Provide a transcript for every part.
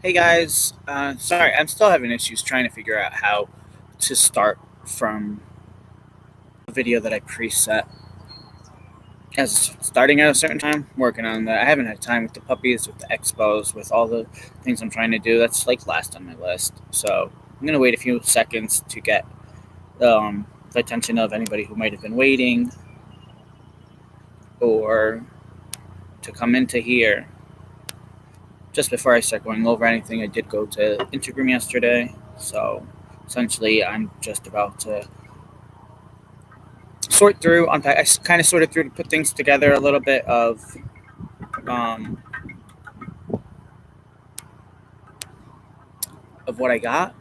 Hey guys, sorry, I'm still having issues trying to figure out how to start from a video that I preset as starting at a certain time. Working on that. I haven't had time with the puppies, with the expos, with all the things I'm trying to do. That's like last on my list. So I'm gonna wait a few seconds to get the attention of anybody who might have been waiting or to come into here. Just before I start going over anything, I did go to Intergroom yesterday, so essentially I'm just about to sort through, unpack. I kind of sorted through to put things together a little bit of what I got,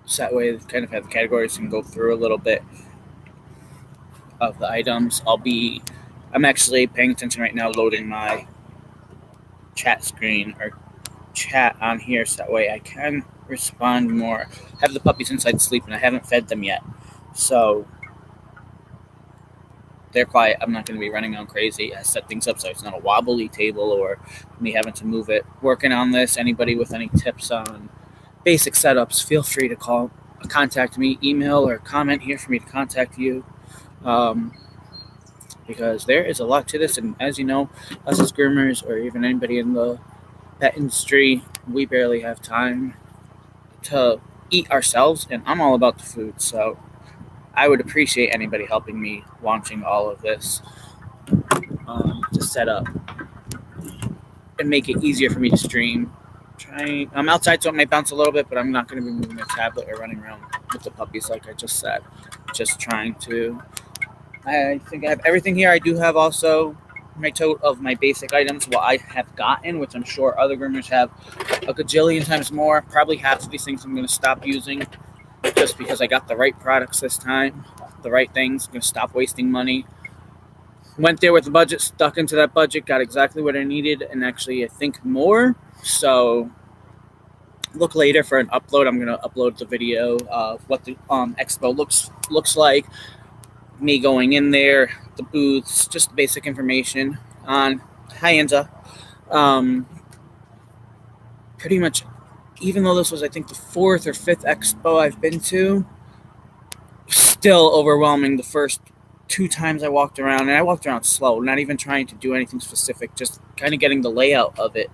so that way I kind of have the categories and go through a little bit of the items. I'm actually paying attention right now, loading my chat screen or chat on here, so that way I can respond more. I have the puppies inside sleeping. I haven't fed them yet, so they're quiet. I'm not going to be running on crazy. I set things up so it's not a wobbly table or me having to move it. Working on this. Anybody with any tips on basic setups, feel free to contact me, email or comment here for me to contact you, because there is a lot to this, and as you know, us as groomers or even anybody in the pet industry, we barely have time to eat ourselves, and I'm all about the food, so I would appreciate anybody helping me launching all of this to set up and make it easier for me to stream. I'm outside, so it may bounce a little bit, but I'm not going to be moving the tablet or running around with the puppies like I just said. Just trying to. I think I have everything here. I do have also my tote of my basic items, what I have gotten, which I'm sure other groomers have a gajillion times more. Probably half of these things I'm going to stop using just because I got the right products this time, the right things. I'm going to stop wasting money. Went there with the budget, stuck into that budget, got exactly what I needed, and actually I think more. So look later for an upload. I'm going to upload the video of what the expo looks like. Me going in there, the booths, just the basic information on Hyenza. Pretty much, even though this was, I think, the 4th or 5th expo I've been to, still overwhelming the first 2 times I walked around. And I walked around slow, not even trying to do anything specific, just kind of getting the layout of it.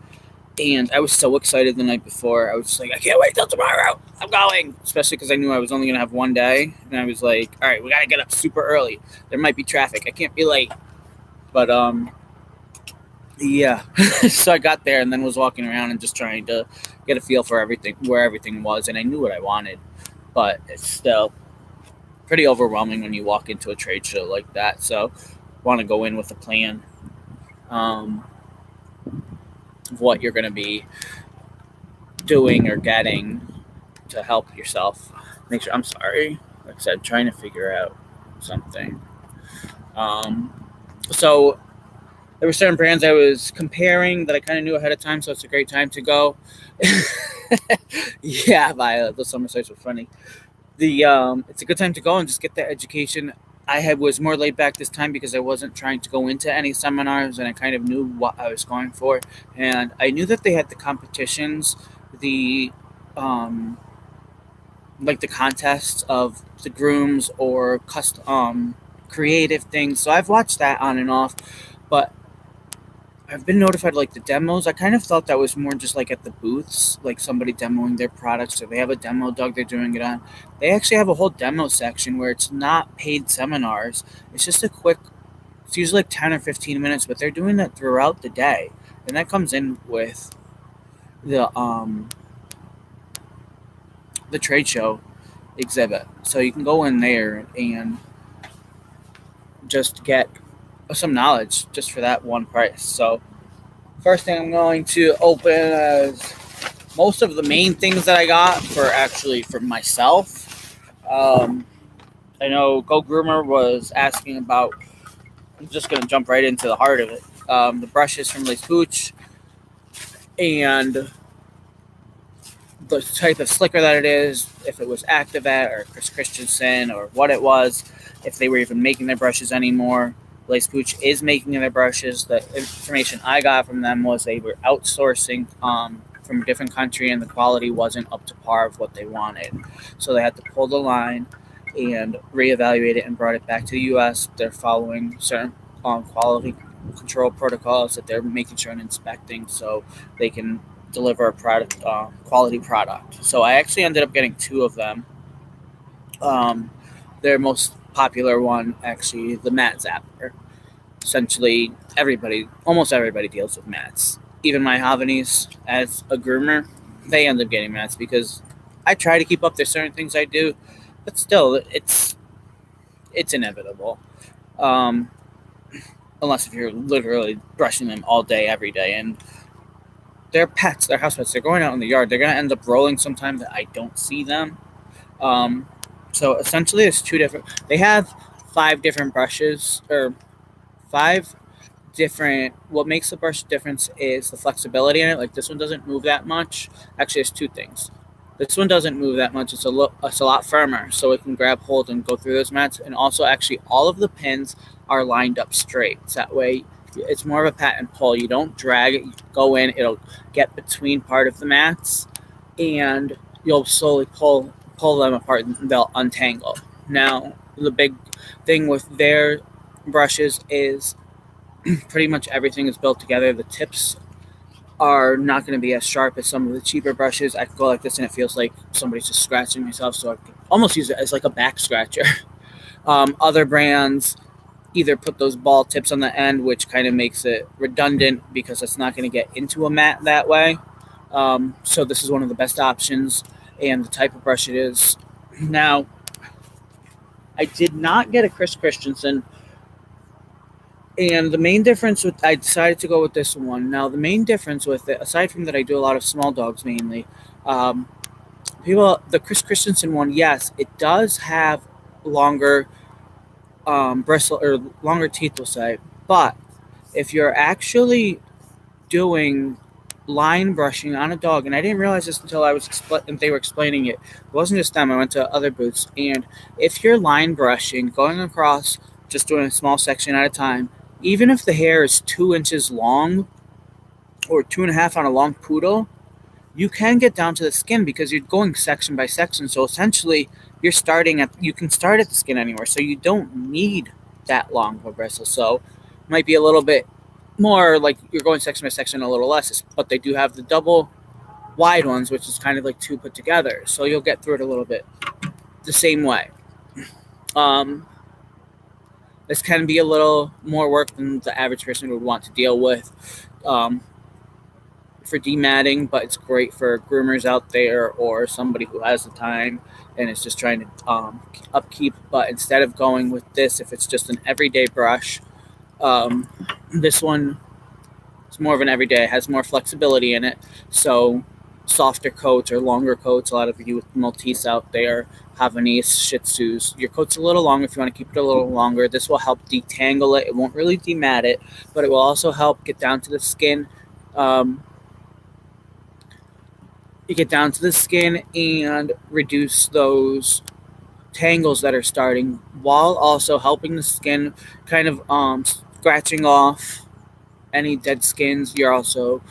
And I was so excited the night before. I was just like, I can't wait till tomorrow. I'm going. Especially because I knew I was only going to have one day. And I was like, all right, we got to get up super early. There might be traffic. I can't be late. But, yeah. So I got there and then was walking around and just trying to get a feel for everything, where everything was. And I knew what I wanted. But it's still pretty overwhelming when you walk into a trade show like that. So want to go in with a plan. Of what you're going to be doing or getting to help yourself. I'm sorry. Like I said, trying to figure out something. So there were certain brands I was comparing that I kind of knew ahead of time, so it's a great time to go. Yeah, Violet, those summer sites were funny. It's a good time to go and just get that education. I was more laid back this time because I wasn't trying to go into any seminars, and I kind of knew what I was going for. And I knew that they had the competitions, the contests of the grooms or custom creative things. So I've watched that on and off, but I've been notified like the demos. I kind of thought that was more just like at the booths, like somebody demoing their products. So they have a demo dog they're doing it on. They actually have a whole demo section where it's not paid seminars. It's just it's usually like 10 or 15 minutes, but they're doing that throughout the day. And that comes in with the trade show exhibit. So you can go in there and just get some knowledge just for that one price. So first thing I'm going to open is most of the main things that I got for myself. I know Go Groomer was asking about, I'm just going to jump right into the heart of it. The brushes from Pooch and the type of slicker that it is, if it was Activet or Chris Christensen or what it was, if they were even making their brushes anymore. Pooch is making their brushes. The information I got from them was they were outsourcing from a different country, and the quality wasn't up to par of what they wanted. So they had to pull the line and reevaluate it and brought it back to the U.S. They're following certain quality control protocols that they're making sure and inspecting so they can deliver a product, quality product. So I actually ended up getting 2 of them. Their most popular one, actually, the mat zapper. Essentially, almost everybody deals with mats. Even my Havanese, as a groomer, they end up getting mats because I try to keep up. There's certain things I do, but still, it's inevitable. Unless if you're literally brushing them all day, every day, and they're pets, they're house pets. They're going out in the yard. They're gonna end up rolling sometime that I don't see them. So essentially, it's 2 different. They have 5 different brushes, or 5 different. What makes the brush difference is the flexibility in it. Like this one doesn't move that much. Actually, it's 2 things. This one doesn't move that much. It's a lot firmer, so it can grab hold and go through those mats. And also, actually, all of the pins are lined up straight. So that way, it's more of a pat and pull. You don't drag it. You go in. It'll get between part of the mats, and you'll slowly pull them apart, and they'll untangle. Now, the big thing with their brushes is pretty much everything is built together. The tips are not going to be as sharp as some of the cheaper brushes. I can go like this and it feels like somebody's just scratching myself, so I can almost use it as like a back scratcher. Other brands either put those ball tips on the end, which kind of makes it redundant because it's not going to get into a mat that way. So this is one of the best options, and the type of brush it is. Now, I did not get a Chris Christensen, and the main difference I decided to go with this one. Now, the main difference with it, aside from that I do a lot of small dogs mainly, the Chris Christensen one, yes, it does have longer bristle, or longer teeth, we'll say, but if you're actually doing line brushing on a dog, and I didn't realize this until they were explaining it. It wasn't just them. I went to other booths, and if you're line brushing, going across, just doing a small section at a time, even if the hair is 2 inches long or 2.5 on a long poodle, you can get down to the skin because you're going section by section. So essentially, you can start at the skin anywhere. So you don't need that long of a bristle. So it might be a little bit more like you're going section by section, a little less, but they do have the double wide ones, which is kind of like 2 put together. So you'll get through it a little bit the same way. This can be a little more work than the average person would want to deal with for dematting, but it's great for groomers out there or somebody who has the time and is just trying to upkeep. But instead of going with this, if it's just an everyday brush, this one is more of an everyday. It has more flexibility in it, so softer coats or longer coats. A lot of you with Maltese out there, Havanese, Shih Tzus, your coat's a little longer. If you want to keep it a little longer, this will help detangle it. It won't really demat it, but it will also help get down to the skin. You get down to the skin and reduce those tangles that are starting, while also helping the skin kind of scratching off any dead skins. You're also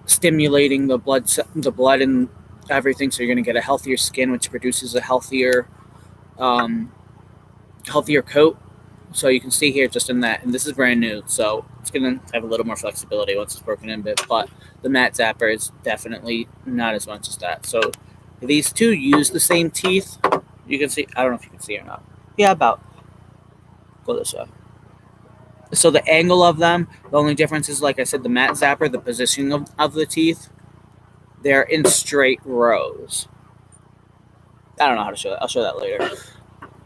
stimulating the blood and everything, so you're going to get a healthier skin, which produces a healthier coat. So you can see here just in that, and this is brand new, so it's going to have a little more flexibility once it's broken in a bit, but the mat zapper is definitely not as much as that. So these 2 use the same teeth. You can see, I don't know if you can see or not. Yeah, about. Go this way. So the angle of them, the only difference is, like I said, the mat zapper, the positioning of the teeth, they're in straight rows. I don't know how to show that. I'll show that later.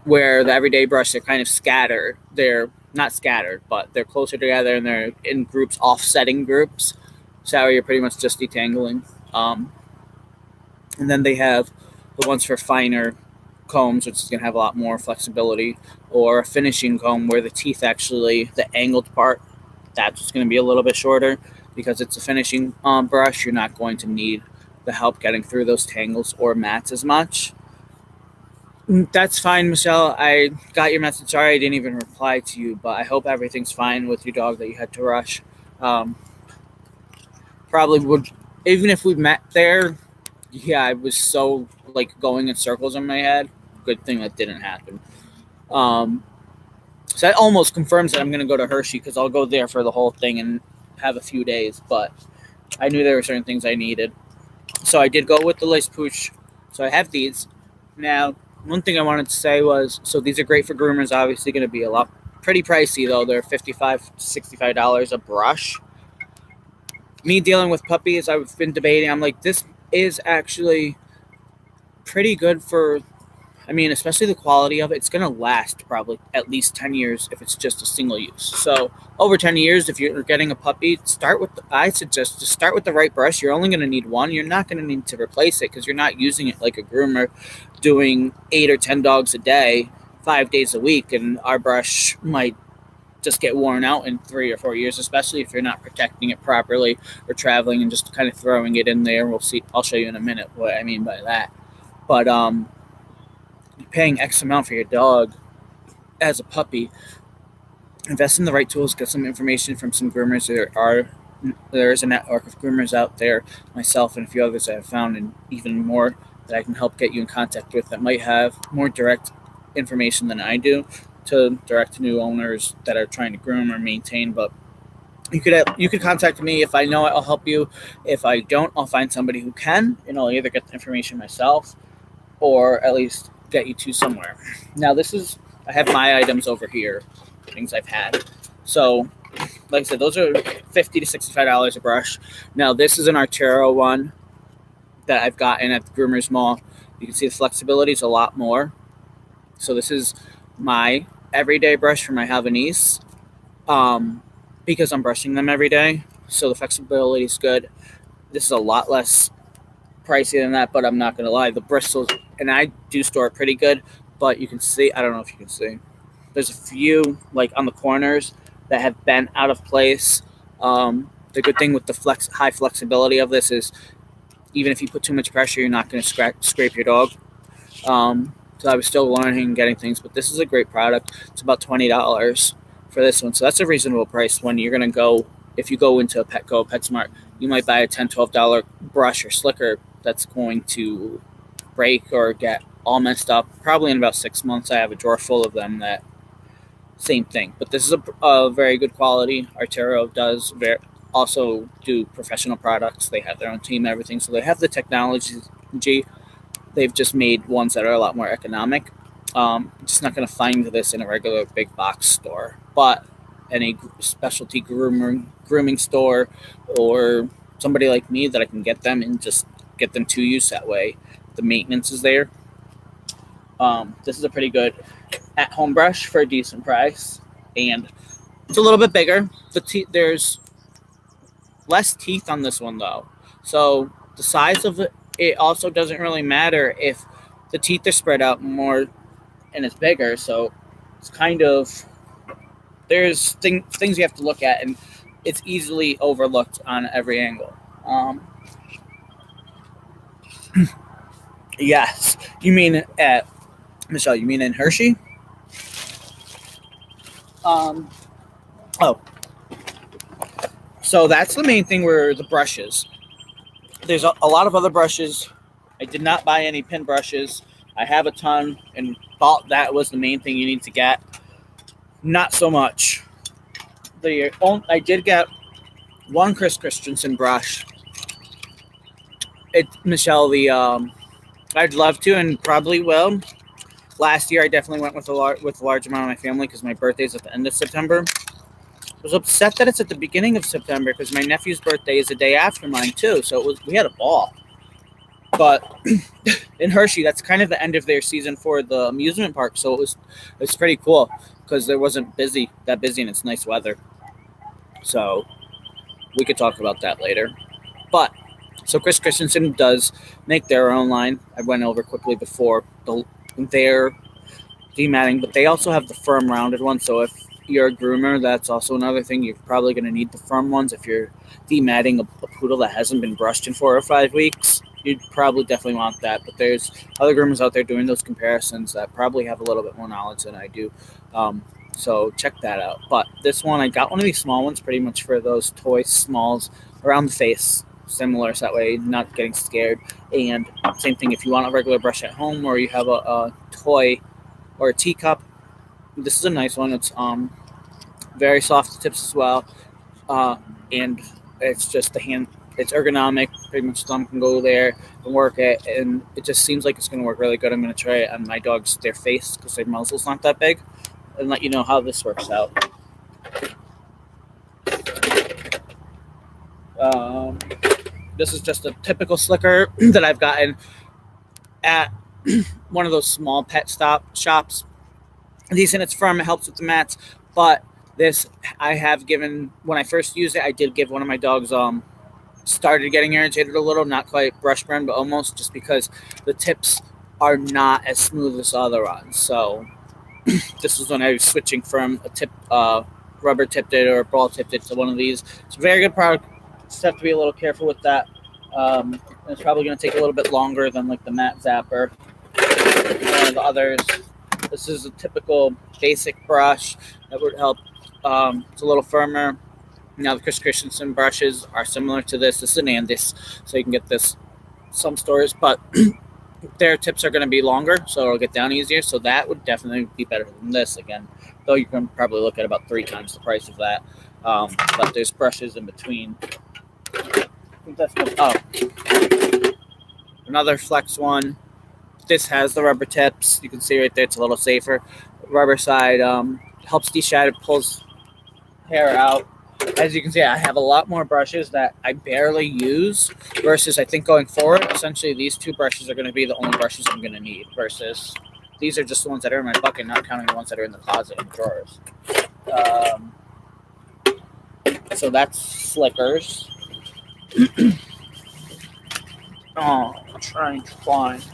Where the everyday brush, they're kind of scattered. They're not scattered, but they're closer together, and they're in groups, offsetting groups. So you're pretty much just detangling. And then they have the ones for finer combs, which is going to have a lot more flexibility, or a finishing comb where the teeth actually, the angled part, that's just going to be a little bit shorter because it's a finishing brush. You're not going to need the help getting through those tangles or mats as much. That's fine, Michelle. I got your message. Sorry I didn't even reply to you, but I hope everything's fine with your dog that you had to rush. Probably would even if we met there, yeah, I was so like going in circles in my head. Good thing that didn't happen. So that almost confirms that I'm going to go to Hershey because I'll go there for the whole thing and have a few days. But I knew there were certain things I needed. So I did go with the lace Pooch. So I have these. Now, one thing I wanted to say was, so these are great for groomers. Obviously going to be a lot pretty pricey though. They're $55 to $65 a brush. Me dealing with puppies, I've been debating. I'm like, this is actually pretty good for, I mean, especially the quality of it. It's going to last probably at least 10 years if it's just a single use. So over 10 years, if you're getting a puppy, I suggest to start with the right brush. You're only going to need one. You're not going to need to replace it because you're not using it like a groomer doing 8 or 10 dogs a day, 5 days a week. And our brush might just get worn out in 3 or 4 years, especially if you're not protecting it properly or traveling and just kind of throwing it in there. We'll see. I'll show you in a minute what I mean by that. But you're paying X amount for your dog as a puppy. Invest in the right tools. Get some information from some groomers. There is a network of groomers out there. Myself and a few others I have found, and even more that I can help get you in contact with that might have more direct information than I do to direct to new owners that are trying to groom or maintain. But you could contact me. If I know it, I'll help you. If I don't, I'll find somebody who can, and I'll either get the information myself or at least get you to somewhere. Now I have my items over here, things I've had. So like I said, those are $50 to $65 a brush. Now this is an Arturo one that I've gotten at the Groomers Mall. You can see the flexibility is a lot more. So this is my everyday brush for my Havanese, because I'm brushing them every day. So the flexibility is good. This is a lot less pricey than that, but I'm not going to lie. The bristles, and I do store it pretty good, but you can see, I don't know if you can see, there's a few like on the corners that have been out of place. The good thing with the high flexibility of this is even if you put too much pressure, you're not going to scrape your dog. So I was still learning and getting things, but this is a great product. It's about $20 for this one. So that's a reasonable price when you're going to go, if you go into a Petco, PetSmart, you might buy a $10, $12 brush or slicker that's going to break or get all messed up. Probably in about 6 months, I have a drawer full of them that same thing. But this is a very good quality. Arturo does also do professional products. They have their own team, everything. So they have the technology. They've just made ones that are a lot more economic. Just not going to find this in a regular big box store, but any specialty grooming store or somebody like me that I can get them and just get them to use that way. The maintenance is there. This is a pretty good at-home brush for a decent price, and it's a little bit bigger. There's less teeth on this one though, so the size of it also doesn't really matter if the teeth are spread out more and it's bigger. So it's kind of, there's things you have to look at, and it's easily overlooked on every angle. Yes, you mean at Michelle? You mean in Hershey? Oh, so that's the main thing where the brushes. There's a lot of other brushes. I did not buy any pin brushes. I have a ton and thought that was the main thing you need to get. Not so much. I did get one Chris Christensen brush. Michelle, I'd love to and probably will. Last year, I definitely went with a large amount of my family because my birthday's at the end of September. I was upset that it's at the beginning of September because my nephew's birthday is the day after mine too. So we had a ball. But in Hershey, that's kind of the end of their season for the amusement park. So it's pretty cool because there wasn't that busy and it's nice weather. So we could talk about that later. But so Chris Christensen does make their own line. I went over quickly before their dematting, but they also have the firm rounded one. So if you're a groomer, that's also another thing. You're probably going to need the firm ones. If you're dematting a poodle that hasn't been brushed in 4 or 5 weeks, you'd probably definitely want that. But there's other groomers out there doing those comparisons that probably have a little bit more knowledge than I do. So check that out. But this one, I got one of these small ones pretty much for those toy smalls around the face. similar, so that way you're not getting scared. And same thing if you want a regular brush at home or you have a toy or a teacup. This is a nice one. It's very soft tips as well, and it's just it's ergonomic. Pretty much thumb can go there and work it, and it just seems like it's going to work really good. I'm going to try it on my dogs, their face, because their muzzle's not that big, and let you know how this works out. This is just a typical slicker that I've gotten at one of those small pet shops. Decent, it's firm, it helps with the mats, but this I have given, when I first used it, I did give one of my dogs, started getting irritated a little, not quite brush burn, but almost, just because the tips are not as smooth as other ones. So this was when I was switching from a tip, rubber tipped it or ball tipped it to one of these. It's a very good product. Just have to be a little careful with that. It's probably going to take a little bit longer than like the mat zapper, one of the others. This is a typical basic brush that would help. It's a little firmer. Now the Chris Christensen brushes are similar to this. This is an Andis, so you can get this some stores, but their tips are going to be longer, so it'll get down easier. So that would definitely be better than this again, though you can probably look at about 3 times the price of that. But there's brushes in between. Another Flex one. This has the rubber tips. You can see right there, it's a little safer. Rubber side helps deshatter, pulls hair out. As you can see, I have a lot more brushes that I barely use, versus I think going forward, essentially these 2 brushes are going to be the only brushes I'm going to need, versus these are just the ones that are in my bucket, not counting the ones that are in the closet and drawers. So that's slickers. I'm trying to find.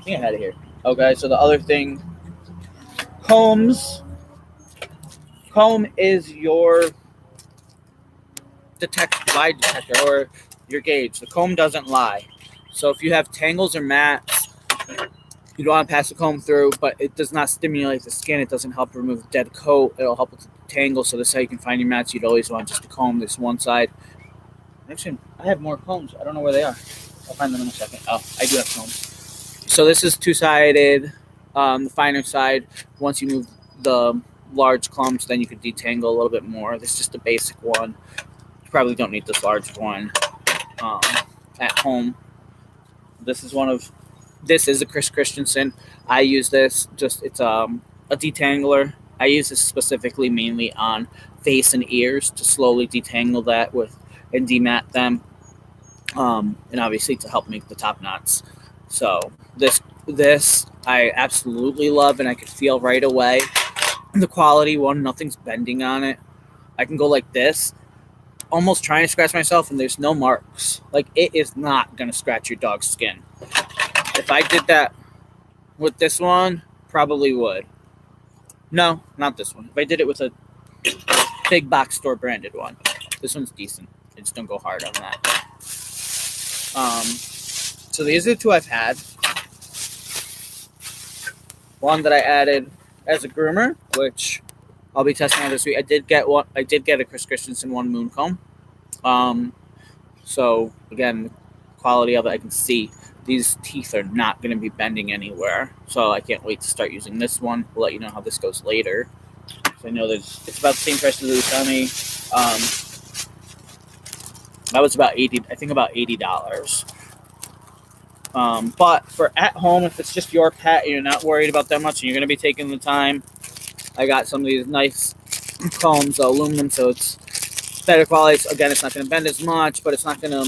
Get out of here. Okay, so the other thing, combs. Comb is your lie detector, or your gauge. The comb doesn't lie. So if you have tangles or mats, you don't want to pass the comb through, but it does not stimulate the skin. It doesn't help remove dead coat. It'll help with the tangle. So this is how you can find your mats. You'd always want just to comb this one side. Actually, I have more combs. I don't know where they are. I'll find them in a second. Oh, I do have combs. So this is 2-sided. The finer side, once you move the large clumps, then you could detangle a little bit more. This is just a basic one. You probably don't need this large one at home. This is a Chris Christensen. I use this, it's a detangler. I use this specifically mainly on face and ears to slowly detangle that and demat them, and obviously to help make the top knots. So this I absolutely love, and I could feel right away the quality. One, nothing's bending on it. I can go like this, almost trying to scratch myself, and there's no marks. Like, it is not going to scratch your dog's skin. If I did that with this one, probably would. No, not this one. If I did it with a big box store branded one, this one's decent. I just don't go hard on that. So these are the 2 I've had. One that I added as a groomer, which I'll be testing out this week. I did get a Chris Christensen 1 moon comb. So again, the quality of it, I can see these teeth are not going to be bending anywhere. So I can't wait to start using this one. We'll let you know how this goes later. So I know it's about the same price as the Xiaomi. That was about $80. But for at home, if it's just your pet and you're not worried about that much and you're going to be taking the time, I got some of these nice combs, aluminum, so it's better quality. So again, it's not going to bend as much, but it's not going to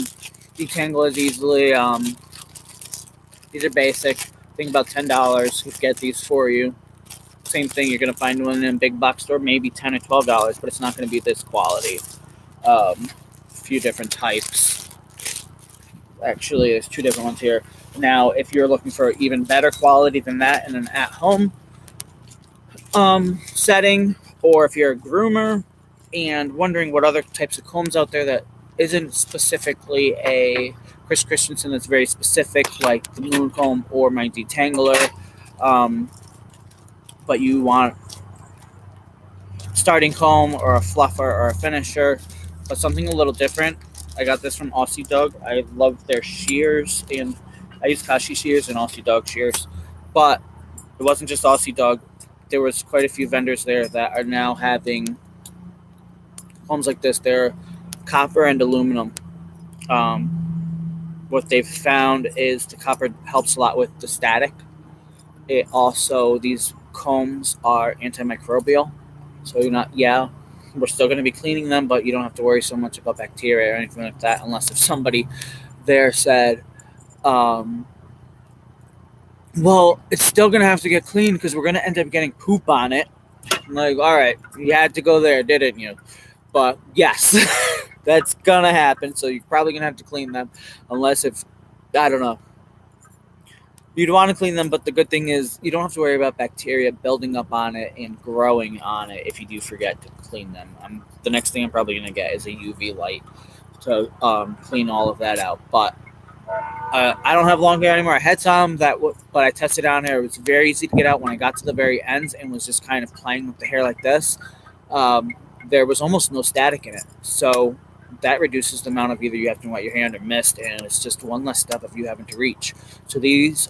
detangle as easily. These are basic. I think about $10 to get these for you. Same thing, you're going to find one in a big box store, maybe $10 or $12, but it's not going to be this quality. A few different types. Actually, there's 2 different ones here. Now, if you're looking for even better quality than that in an at-home setting, or if you're a groomer and wondering what other types of combs out there that isn't specifically a Chris Christensen, that's very specific, like the moon comb or my detangler, but you want starting comb or a fluffer or a finisher, but something a little different, I got this from Aussie Dog. I love their shears, and I use Kashi shears and Aussie Dog shears. But it wasn't just Aussie Dog. There was quite a few vendors there that are now having homes like this. They're copper and aluminum. What they've found is the copper helps a lot with the static. It also, these combs are antimicrobial, so you're not, we're still going to be cleaning them, but you don't have to worry so much about bacteria or anything like that, unless if somebody there said, well, it's still going to have to get cleaned because we're going to end up getting poop on it. I'm like, all right, you had to go there, didn't you? But yes, that's going to happen, so you're probably going to have to clean them, unless if, I don't know. You'd want to clean them, but the good thing is you don't have to worry about bacteria building up on it and growing on it if you do forget to clean them. The next thing I'm probably going to get is a UV light to clean all of that out. But I don't have long hair anymore. I had some but I tested on here. It was very easy to get out when I got to the very ends and was just kind of playing with the hair like this. There was almost no static in it. So that reduces the amount of either you have to wet your hand or mist, and it's just one less step of you having to reach. So these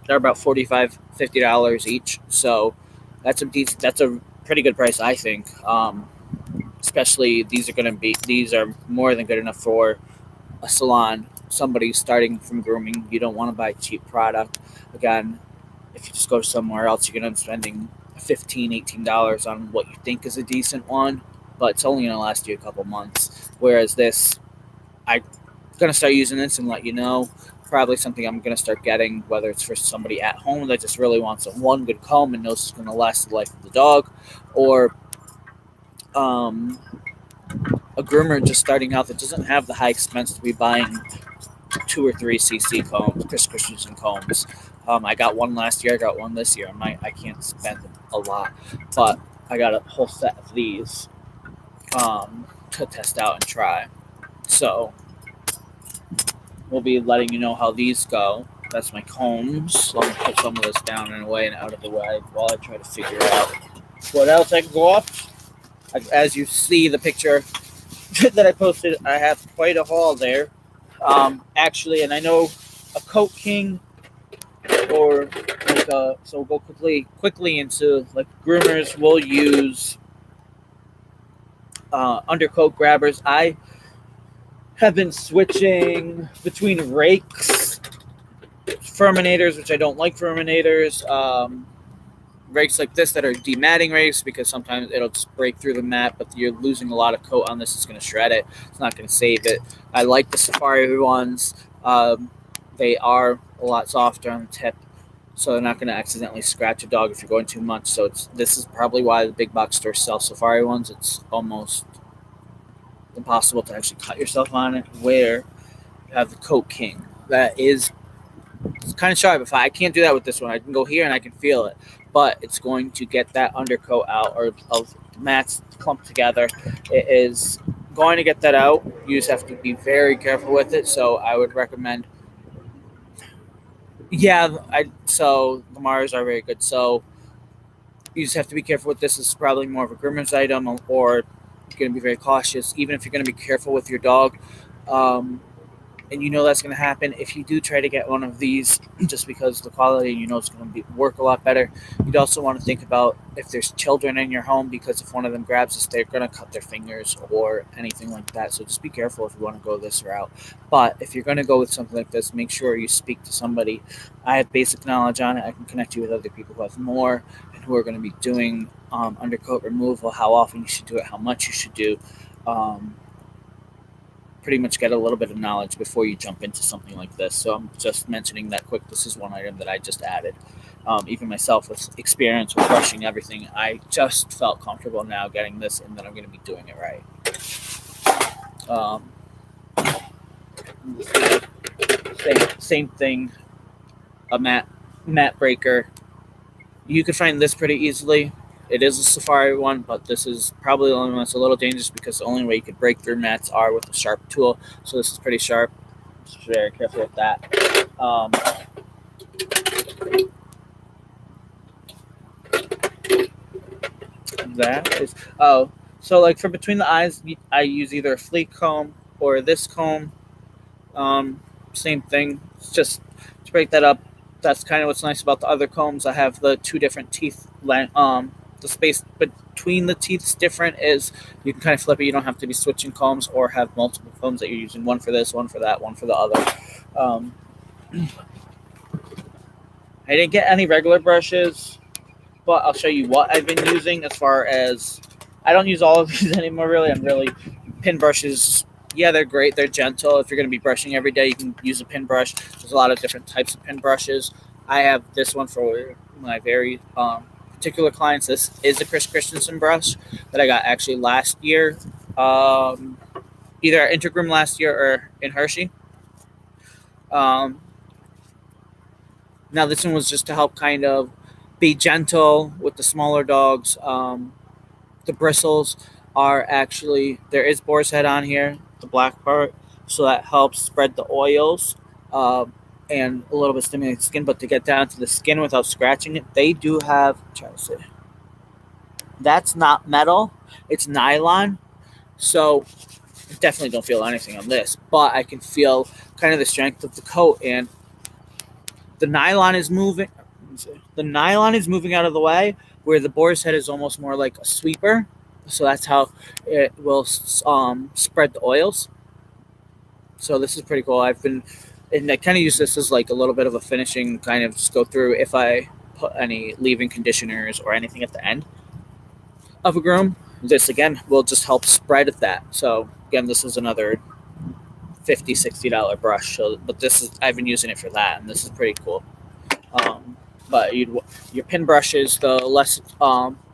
they're about $45, $50 each. So that's a pretty good price, I think. Especially these are more than good enough for a salon. Somebody starting from grooming, you don't want to buy cheap product. Again, if you just go somewhere else, you're going to end up spending $15, $18 on what you think is a decent one, but it's only going to last you a couple months. Whereas this, I'm going to start using this and let you know. Probably something I'm going to start getting, whether it's for somebody at home that just really wants one good comb and knows it's going to last the life of the dog, or a groomer just starting out that doesn't have the high expense to be buying 2 or 3 cc combs, Chris Christensen combs. I got one last year. I got one this year. I can't spend a lot, but I got a whole set of these to test out and try. So we'll be letting you know how these go. That's my combs. So I'm gonna put some of this down in a way and out of the way while I try to figure out what else I can go off. As you see the picture that I posted, I have quite a haul there. Actually, and I know a Coat King or like so we'll go quickly into like groomers. We'll use undercoat grabbers. I have been switching between rakes, furminators, which I don't like furminators, rakes like this that are dematting rakes because sometimes it'll just break through the mat, but you're losing a lot of coat on this. It's going to shred it. It's not going to save it. I like the Safari ones. They are a lot softer on the tip, so they're not going to accidentally scratch a dog if you're going too much. So this is probably why the big box stores sell Safari ones. It's almost impossible to actually cut yourself on it, where you have the Coat King. That is kind of sharp. If I can't do that with this one, I can go here and I can feel it, but it's going to get that undercoat out, or of mats clumped together. It is going to get that out. You just have to be very careful with it. So I would recommend, so the Mars are very good. So you just have to be careful with this. This is probably more of a groomer's item, or you're going to be very cautious, even if you're going to be careful with your dog. And you know that's going to happen if you do try to get one of these, just because the quality, it's going to work a lot better. You'd also want to think about if there's children in your home, because if one of them grabs this, they're going to cut their fingers or anything like that. So just be careful if you want to go this route. But if you're going to go with something like this, make sure you speak to somebody. I have basic knowledge on it. I can connect you with other people who have more and who are going to be doing undercoat removal, how often you should do it, how much you should do. Pretty much get a little bit of knowledge before you jump into something like this. So I'm just mentioning that quick. This is one item that I just added. Even myself with experience with brushing everything, I just felt comfortable now getting this and that I'm going to be doing it right. Same thing, a mat breaker. You could find this pretty easily. It is a Safari one, but this is probably the only one that's a little dangerous because the only way you could break through mats are with a sharp tool. So this is pretty sharp. Just very careful with that. So like for between the eyes, I use either a flea comb or this comb. Same thing. It's just to break that up. That's kind of what's nice about the other combs. I have the two different teeth. The space between the teeth is different. Is you can kind of flip it. You don't have to be switching combs or have multiple combs that you're using. One for this, one for that, one for the other. I didn't get any regular brushes, but I'll show you what I've been using. As far as I don't use all of these anymore. Really, pin brushes. Yeah, they're great. They're gentle. If you're going to be brushing every day, you can use a pin brush. There's a lot of different types of pin brushes. I have this one for my very particular clients. This is a Chris Christensen brush that I got actually last year, either at Intergroom last year or in Hershey. Now, this one was just to help kind of be gentle with the smaller dogs. The bristles are actually, there is boar's head on here, the black part, so that helps spread the oils and a little bit stimulate the skin. But to get down to the skin without scratching it, they do have, that's not metal, it's nylon, so I definitely don't feel anything on this, but I can feel kind of the strength of the coat, and the nylon is moving out of the way, where the boar's head is almost more like a sweeper. So that's how it will spread the oils. So this is pretty cool. And I kind of use this as like a little bit of a finishing, kind of just go through if I put any leave-in conditioners or anything at the end of a groom. This again will just help spread that. So again, this is another $50, $60 brush. So, but I've been using it for that, and this is pretty cool. But your pin brush is the less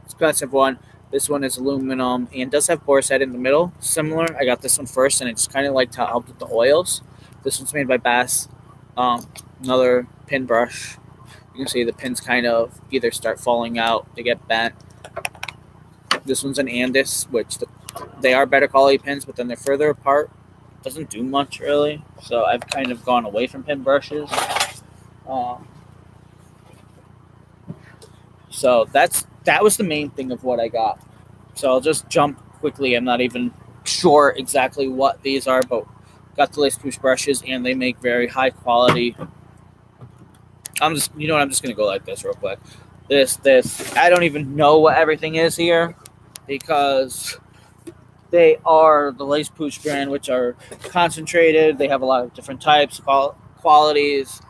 expensive one. This one is aluminum and does have boar's head in the middle. Similar. I got this one first, and it's kind of like to help with the oils. This one's made by Bass. Another pin brush. You can see the pins kind of either start falling out, they get bent. This one's an Andis, which they are better quality pins, but then they're further apart. Doesn't do much really. So I've kind of gone away from pin brushes. So that was the main thing of what I got. So I'll just jump quickly. I'm not even sure exactly what these are, but got the Pooch brushes, and they make very high quality. I'm just going to go like this real quick. This. I don't even know what everything is here because they are the Pooch brand, which are concentrated. They have a lot of different types, qualities.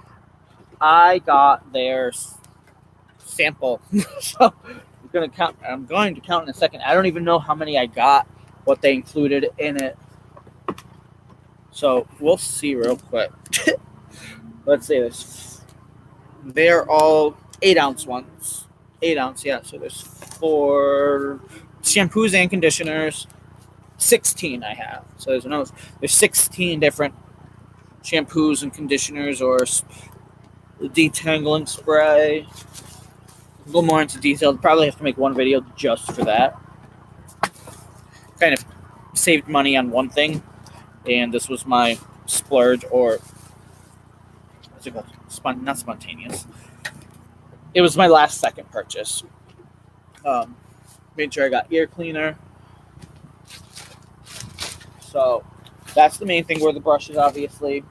I got their sample. So I'm going to count in a second. I don't even know how many I got, what they included in it. So we'll see real quick. Let's see this. They're all 8-ounce ones. 8 ounce, yeah. So there's 4 shampoos and conditioners. 16 I have. So there's 16 different shampoos and conditioners, or detangling spray. A little more into detail. Probably have to make one video just for that. Kind of saved money on one thing, and this was my splurge, or what's it called? Not spontaneous. It was my last second purchase. Made sure I got ear cleaner. So that's the main thing, were the brushes, obviously.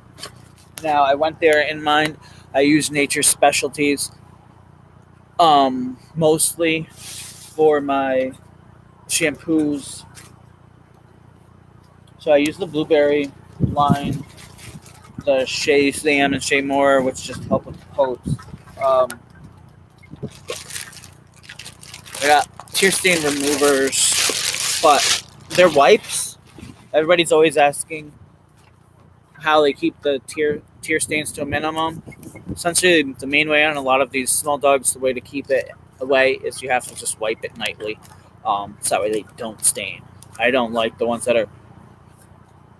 Now I went there in mind. I use Nature's Specialties. Mostly for my shampoos. So I use the blueberry line, the Shea Sam and Shea Moore, which just help with the coats. I got tear stain removers, but they're wipes. Everybody's always asking how they keep the tear stains to a minimum. Essentially, the main way on a lot of these small dogs, the way to keep it away is you have to just wipe it nightly. So that way they don't stain. I don't like the ones that are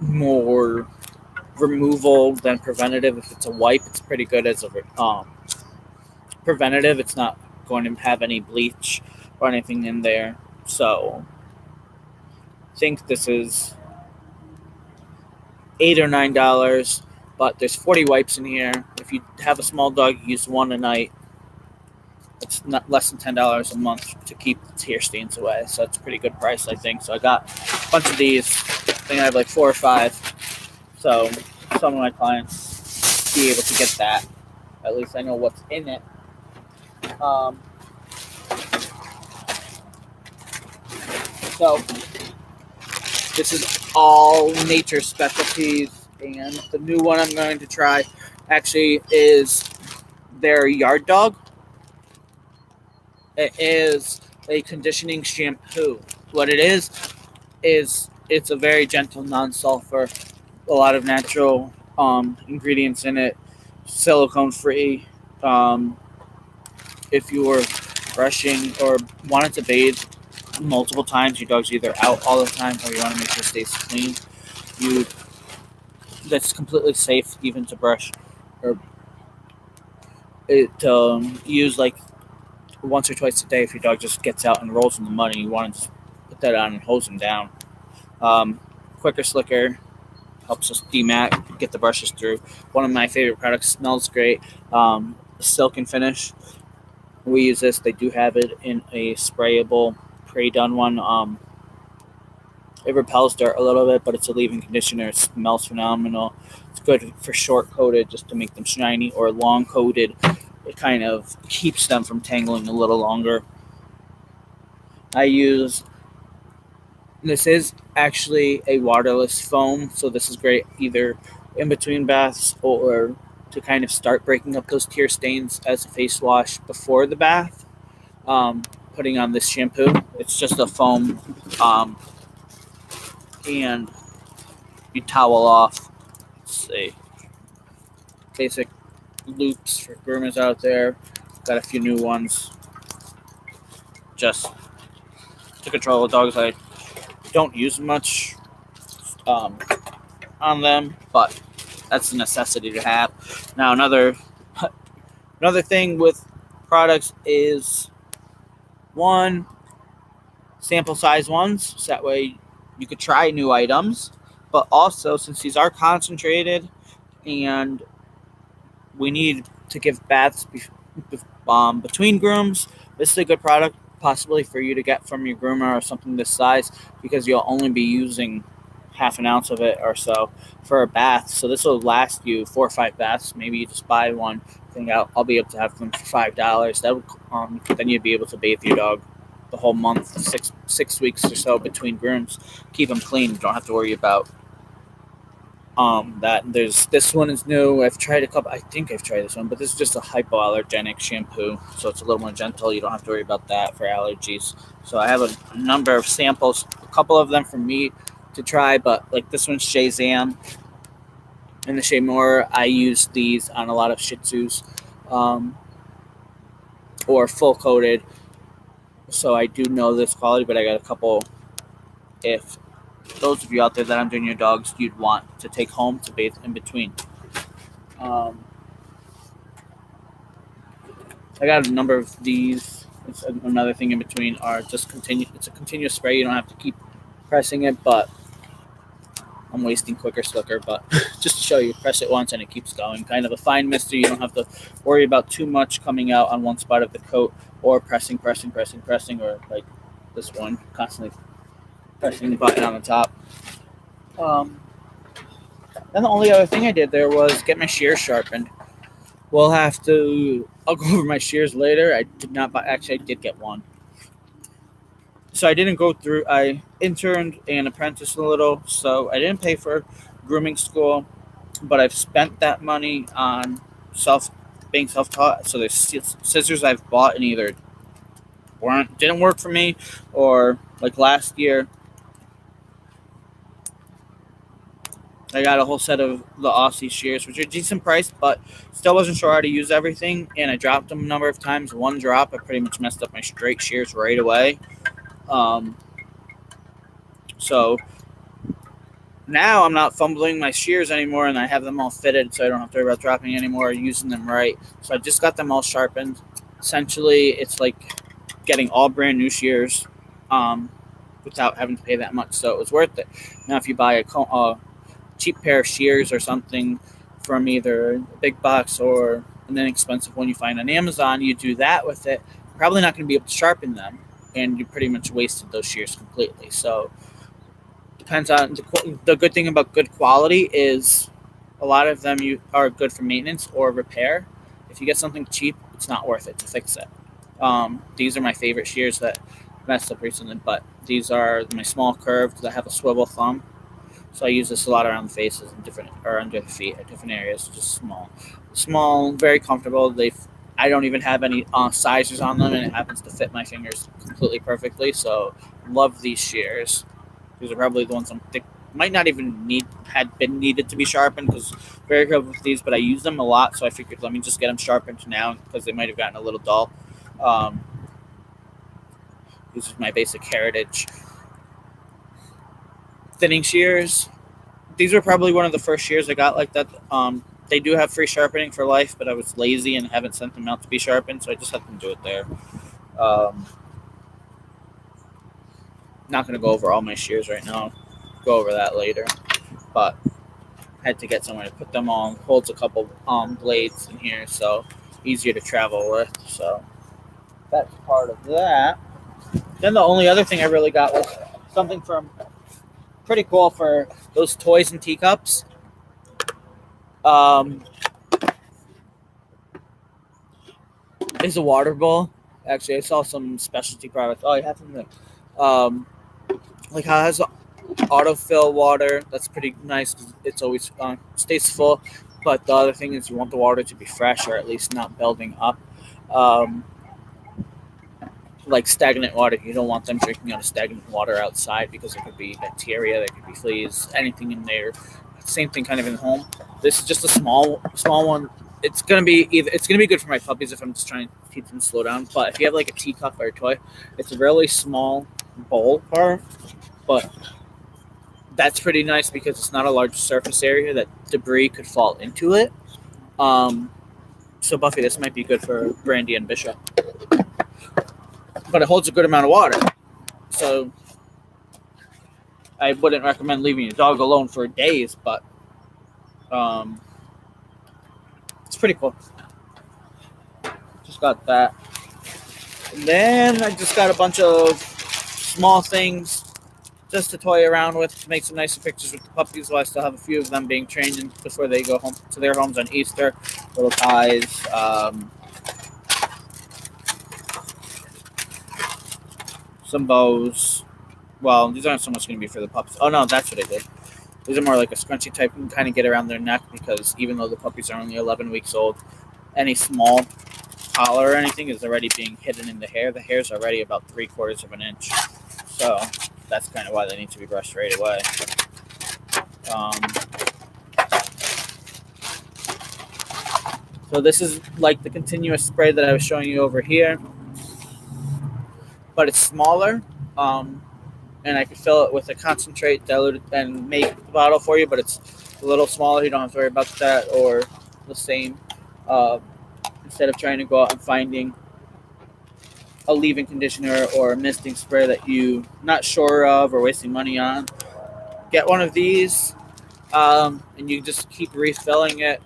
more removal than preventative. If it's a wipe, it's pretty good as a preventative. It's not going to have any bleach or anything in there. So I think this is $8 or $9, but there's 40 wipes in here. If you have a small dog, you use one a night. It's not less than $10 a month to keep the tear stains away. So it's a pretty good price, I think. So I got a bunch of these. I think I have like 4 or 5. So some of my clients be able to get that. At least I know what's in it. So this is all nature specialties, and the new one I'm going to try actually is their yard dog. It is a conditioning shampoo. What it is it's a very gentle non-sulfur, a lot of natural ingredients in it, silicone free. If you were brushing or wanted to bathe multiple times, your dog's either out all the time or you want to make sure it stays clean, that's completely safe even to brush or it use like once or twice a day. If your dog just gets out and rolls in the mud and you want to just put that on and hose him down. Quicker, slicker, helps us demat, get the brushes through. One of my favorite products, smells great. Silk and finish. We use this. They do have it in a sprayable pre-done one. It repels dirt a little bit, but it's a leave-in conditioner. It smells phenomenal. It's good for short-coated just to make them shiny, or long-coated. It kind of keeps them from tangling a little longer. This is actually a waterless foam, so this is great either in between baths or to kind of start breaking up those tear stains as a face wash before the bath. Putting on this shampoo, it's just a foam, and you towel off. Let's see, basic loops for groomers out there. Got a few new ones just to control the dogs. I don't use much on them, but that's a necessity to have. Now another thing with products is one, sample size ones, so that way you could try new items, but also since these are concentrated and we need to give baths between grooms, this is a good product possibly for you to get from your groomer or something this size, because you'll only be using half an ounce of it or so for a bath. So this will last you 4 or 5 baths. Maybe you just buy one thing out. I'll be able to have them for $5. That would, then you'd be able to bathe your dog the whole month, six weeks or so between grooms. Keep them clean. You don't have to worry about that. This one is new. I've tried a couple. I think I've tried this one, but this is just a hypoallergenic shampoo, so it's a little more gentle. You don't have to worry about that for allergies. So I have a number of samples, a couple of them for me to try, but like this one's Shazam and the Shea Moore. I use these on a lot of Shih Tzus, or full coated. So I do know this quality, but I got a couple. If those of you out there that I'm doing your dogs, you'd want to take home to bathe in between. I got a number of these. It's another thing in between are just it's a continuous spray. You don't have to keep pressing it, but I'm wasting quicker, slicker, but just to show you, press it once and it keeps going. Kind of a fine mister. You don't have to worry about too much coming out on one spot of the coat, or pressing, or like this one, constantly pressing the button on the top. Then the only other thing I did there was get my shears sharpened. I'll go over my shears later. I did not buy, actually I did get one. So I didn't go through, I interned and apprenticed a little, so I didn't pay for grooming school, but I've spent that money on being self-taught. So there's scissors I've bought and either didn't work for me, or like last year, I got a whole set of the Aussie shears, which are decent price, but still wasn't sure how to use everything, and I dropped them a number of times. One drop, I pretty much messed up my straight shears right away. So now I'm not fumbling my shears anymore, and I have them all fitted, so I don't have to worry about dropping anymore or using them right. So I just got them all sharpened. Essentially, it's like getting all brand new shears without having to pay that much, so it was worth it. Now, if you buy a cheap pair of shears or something from either a big box or an inexpensive one you find on Amazon, you do that with it, you're probably not going to be able to sharpen them, and you pretty much wasted those shears completely. So depends on the good thing about good quality is a lot of them you are good for maintenance or repair. If you get something cheap, it's not worth it to fix it. These are my favorite shears that messed up recently, but these are my small curved that have a swivel thumb. So I use this a lot around the faces and different or under the feet at different areas. Just small, very comfortable. I don't even have any sizers on them, and it happens to fit my fingers completely perfectly. So love these shears. These are probably the ones they might not even had been needed to be sharpened because very good with these, but I use them a lot, so I figured let me just get them sharpened now because they might have gotten a little dull. This is my basic heritage thinning shears. These were probably one of the first shears I got like that. They do have free sharpening for life, but I was lazy and haven't sent them out to be sharpened, so I just had them do it there. Not going to go over all my shears right now. Go over that later, but I had to get somewhere to put them on. Holds a couple blades in here, so easier to travel with. So that's part of that. Then the only other thing I really got was something from pretty cool for those toys and teacups. Is a water bowl. Actually, I saw some specialty products. Oh, I have something like how it has autofill water. That's pretty nice because it's always stays full. But the other thing is you want the water to be fresh or at least not building up. Like stagnant water, you don't want them drinking out of stagnant water outside because there could be bacteria, there could be fleas, anything in there. Same thing kind of in home. This is just a small one. It's gonna be good for my puppies if I'm just trying to teach them to slow down. But if you have like a teacup or a toy, it's a really small bowl part, but that's pretty nice because it's not a large surface area that debris could fall into it. So Buffy, this might be good for Brandy and Bishop. But it holds a good amount of water. So I wouldn't recommend leaving your dog alone for days, but it's pretty cool. Just got that. And then I just got a bunch of small things just to toy around with to make some nicer pictures with the puppies while I still have a few of them being trained before they go home to their homes on Easter. Little ties, some bows. Well, these aren't so much going to be for the pups. Oh, no, that's what I did. These are more like a scrunchy type. You can kind of get around their neck because even though the puppies are only 11 weeks old, any small collar or anything is already being hidden in the hair. The hair is already about 3/4 of an inch. So that's kind of why they need to be brushed right away. So this is like the continuous spray that I was showing you over here. But it's smaller. And I could fill it with a concentrate, dilute it, and make the bottle for you, but it's a little smaller. You don't have to worry about that or the same. Instead of trying to go out and finding a leave-in conditioner or a misting spray that you're not sure of or wasting money on, get one of these, and you just keep refilling it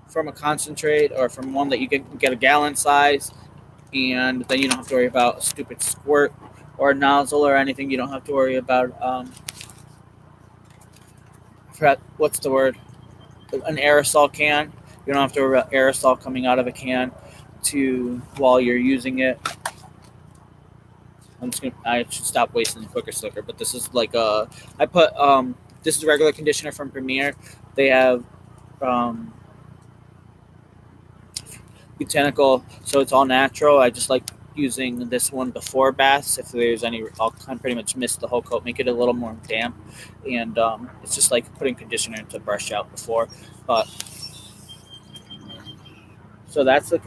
from a concentrate or from one that you can get a gallon size, and then you don't have to worry about a stupid squirt or nozzle or anything. You don't have to worry about what's the word? An aerosol can. You don't have to worry about aerosol coming out of a can while you're using it. I should stop wasting the quicker slicker, but this is like this is a regular conditioner from Premier. They have botanical, so it's all natural. I just like using this one before baths. If there's any, I'll pretty much mist the whole coat, make it a little more damp, and it's just like putting conditioner to brush out before. But so that's what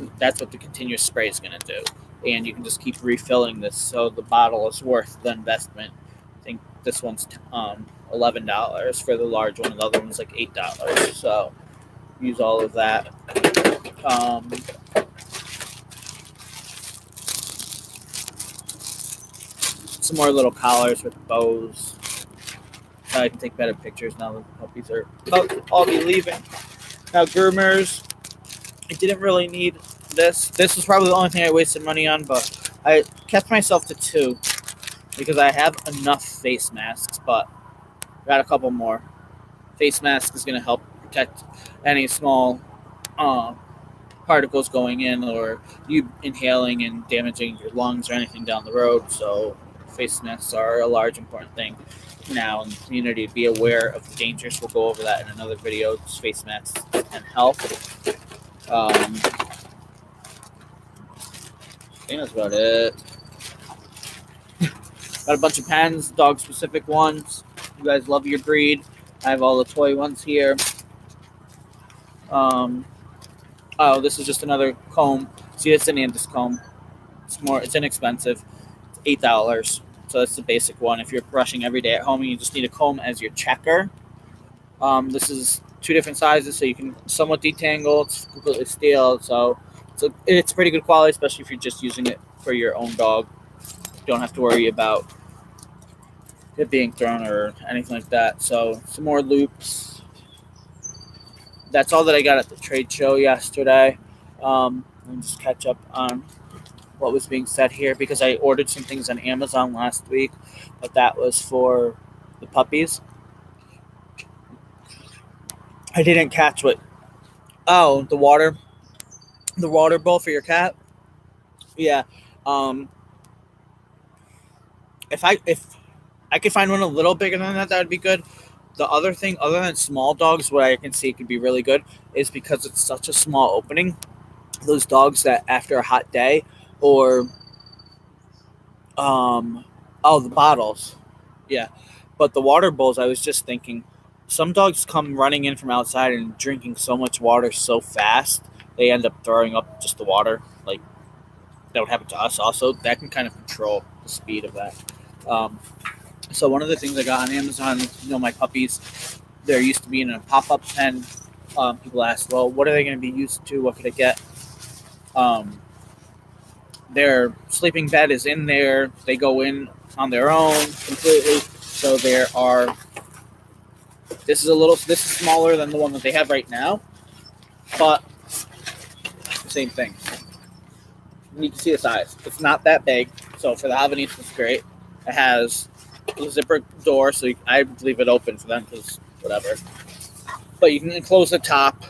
the continuous spray is going to do, and you can just keep refilling this. So the bottle is worth the investment. I think this one's $11 for the large one, and the other one's like $8. So use all of that. Some more little collars with bows. I can take better pictures now that the puppies are about to all be leaving. Now, groomers, I didn't really need this. This was probably the only thing I wasted money on, but I kept myself to 2. I because I have enough face masks, but got a couple more. Face mask is going to help protect any small particles going in or you inhaling and damaging your lungs or anything down the road. So face masks are a large important thing now in the community. Be aware of the dangers. We'll go over that in another video. Face masks and health. I think that's about it. Got a bunch of pens, dog specific ones. You guys love your breed. I have all the toy ones here. Oh, this is just another comb. See, it's an Andis comb. It's inexpensive. It's $8. So that's the basic one. If you're brushing every day at home and you just need a comb as your checker. This is 2 different sizes, so you can somewhat detangle. It's completely steel, so it's pretty good quality, especially if you're just using it for your own dog. You don't have to worry about it being thrown or anything like that. So some more loops. That's all that I got at the trade show yesterday. Let me just catch up on what was being said here because I ordered some things on Amazon last week, but that was for the puppies. I didn't catch what. Oh, the water bowl for your cat. Yeah. If I could find one a little bigger than that would be good. The other thing, other than small dogs, what I can see could be really good is because it's such a small opening. Those dogs that after a hot day or the bottles. Yeah. But the water bowls, I was just thinking, some dogs come running in from outside and drinking so much water so fast, they end up throwing up just the water. Like, that would happen to us also. That can kind of control the speed of that. So one of the things I got on Amazon, my puppies, they're used to being in a pop-up pen. People ask, well, what are they going to be used to? What could I get? Their sleeping bed is in there. They go in on their own completely. So this is smaller than the one that they have right now, but same thing. You can see the size. It's not that big. So for the Havanese, it's great. It has a zipper door, so I leave it open for them because whatever. But you can close the top,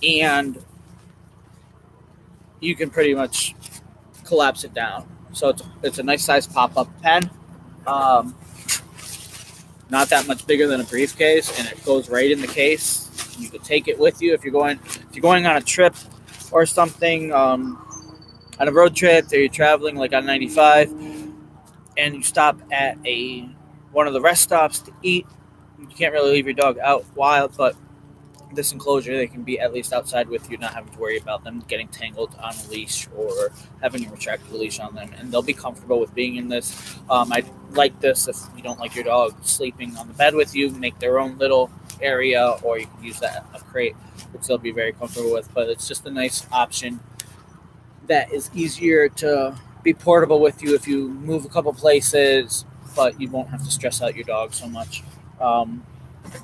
and you can pretty much collapse it down. So it's a nice size pop-up pen. Not that much bigger than a briefcase, and it goes right in the case. You could take it with you if you're going on a trip or something, on a road trip, or you're traveling like on 95, and you stop at one of the rest stops to eat. You can't really leave your dog out wild, but this enclosure, they can be at least outside with you, not having to worry about them getting tangled on a leash or having to retract the leash on them, and they'll be comfortable with being in this. I like this if you don't like your dog sleeping on the bed with you, make their own little area, or you can use that a crate, which they'll be very comfortable with. But it's just a nice option that is easier to be portable with you if you move a couple places, but you won't have to stress out your dog so much.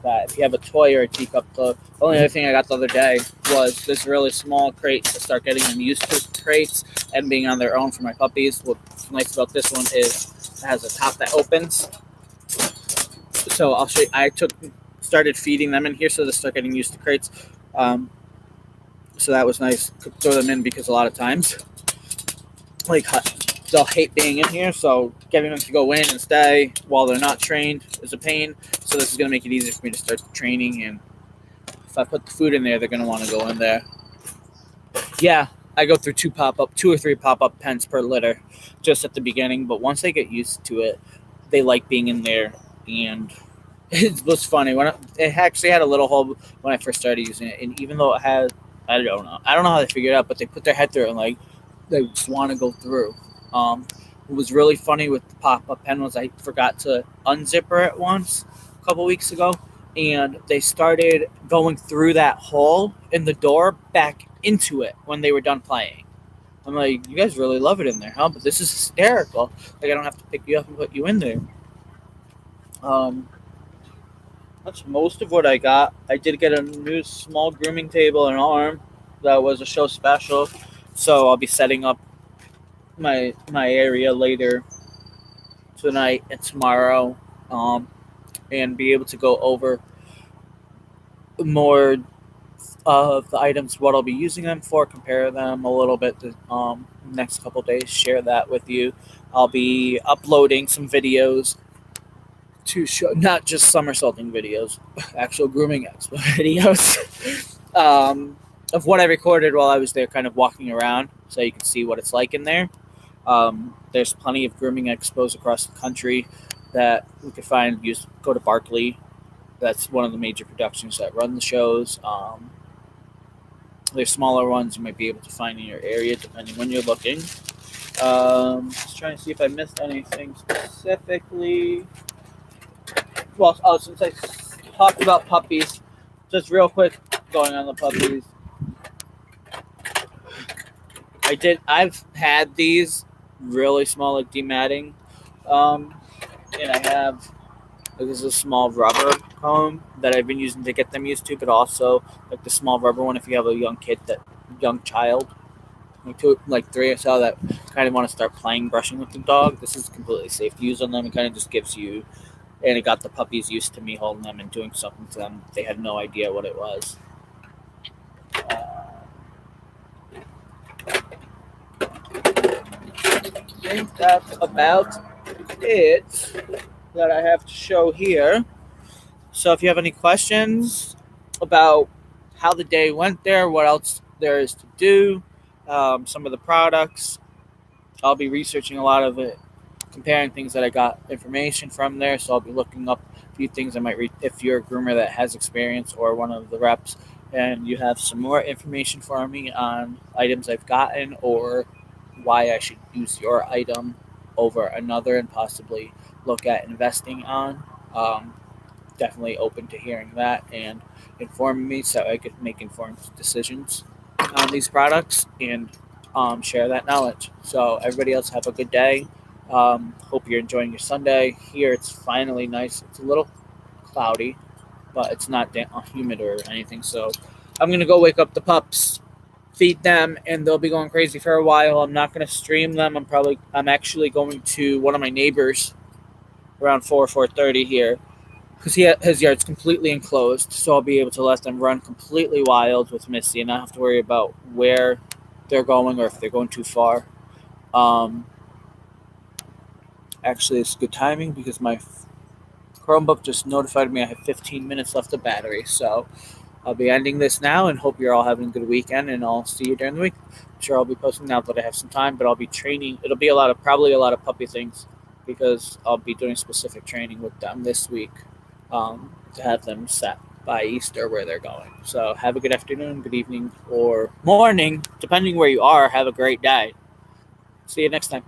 That if you have a toy or a teacup, the only other thing I got the other day was this really small crate to start getting them used to crates and being on their own for my puppies. What's nice about this one is it has a top that opens. So I'll show you. I started feeding them in here so they start getting used to crates. So that was nice. Could throw them in because a lot of times, they'll hate being in here, so getting them to go in and stay while they're not trained is a pain. So this is going to make it easier for me to start training, and if I put the food in there, they're going to want to go in there. Yeah, I go through 2 or 3 pop-up pens per litter just at the beginning, but once they get used to it, they like being in there, and it was funny. It actually had a little hole when I first started using it, and even though it had, I don't know how they figured it out, but they put their head through it and they just want to go through. What was really funny with the pop-up pen was I forgot to unzipper it once a couple weeks ago, and they started going through that hole in the door back into it when they were done playing. I'm like, you guys really love it in there, huh? But this is hysterical. I don't have to pick you up and put you in there. That's most of what I got. I did get a new small grooming table and arm that was a show special, so I'll be setting up my area later tonight and tomorrow, and be able to go over more of the items, what I'll be using them for, compare them a little bit the next couple days, share that with you. I'll be uploading some videos to show, not just somersaulting videos, actual grooming expo videos, of what I recorded while I was there, kind of walking around, so you can see what it's like in there. There's plenty of grooming expos across the country that we could find. Go to Barkley. That's one of the major productions that run the shows. There's smaller ones you might be able to find in your area, depending when you're looking. Just trying to see if I missed anything specifically. Well, since I talked about puppies, just real quick, going on the puppies. I've had these really small, like dematting, and I have, this is a small rubber comb that I've been using to get them used to, but also like the small rubber one if you have a young child, like two, like three or so, that kind of want to start playing brushing with the dog. This is completely safe to use on them. It kind of just gives you, and it got the puppies used to me holding them and doing something to them. They had no idea what it was. I think that's about it that I have to show here. So if you have any questions about how the day went there, what else there is to do, some of the products, I'll be researching a lot of it, comparing things that I got information from there. So I'll be looking up a few things I might read. If you're a groomer that has experience or one of the reps and you have some more information for me on items I've gotten or why I should use your item over another and possibly look at investing on, definitely open to hearing that and informing me so I could make informed decisions on these products and share that knowledge. So everybody else have a good day. Hope you're enjoying your Sunday. Here it's finally nice. It's a little cloudy, but it's not humid or anything. So I'm going to go wake up the pups, feed them, and they'll be going crazy for a while. I'm not going to stream them. I'm actually going to one of my neighbors around 4:30 here, because his yard's completely enclosed, so I'll be able to let them run completely wild with Missy and not have to worry about where they're going or if they're going too far. Actually, it's good timing because my Chromebook just notified me I have 15 minutes left of battery, so I'll be ending this now and hope you're all having a good weekend, and I'll see you during the week. I'm sure I'll be posting now that I have some time, but I'll be training. It'll be probably a lot of puppy things because I'll be doing specific training with them this week to have them set by Easter where they're going. So have a good afternoon, good evening, or morning, depending where you are. Have a great day. See you next time.